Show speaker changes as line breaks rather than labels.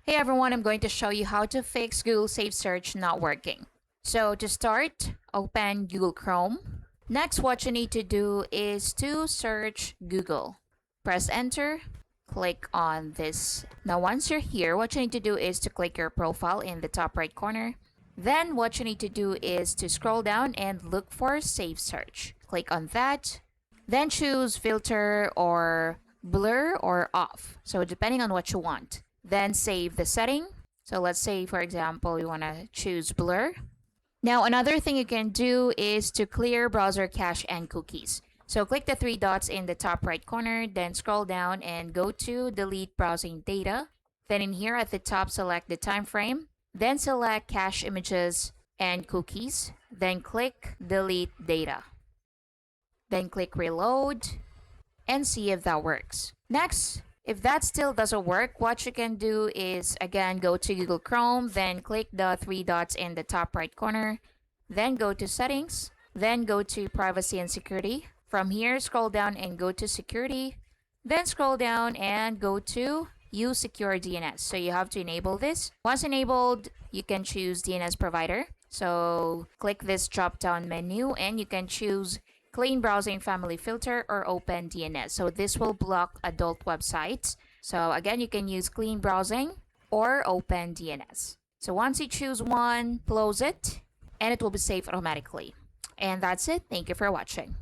Hey everyone, I'm going to show you how to fix Google SafeSearch not working. So to start, open Google Chrome. Next, what you need to do is to search Google. Press enter, click on this. Now once you're here, what you need to do is to click your profile in the top right corner. Then what you need to do is to scroll down and look for SafeSearch. Click on that. Then choose filter or blur or off. So depending on what you want. Then save the setting. So let's say, for example, you want to choose blur. Now, another thing you can do is to clear browser cache and cookies. So click the three dots in the top right corner, then scroll down and go to delete browsing data. Then in here at the top, select the time frame. Then select cache images and cookies. Then click delete data. Then click reload and see if that works. Next, if that still doesn't work, what you can do is again go to Google Chrome, then click the three dots in the top right corner, then go to settings, then go to privacy and security. From here, scroll down and go to security, then scroll down and go to use secure DNS. So you have to enable this. Once enabled, you can choose DNS provider. So click this drop down menu and you can choose clean browsing family filter or open DNS. So this will block adult websites. So again, you can use clean browsing or open DNS. So once you choose one, close it and it will be saved automatically. And that's it. Thank you for watching.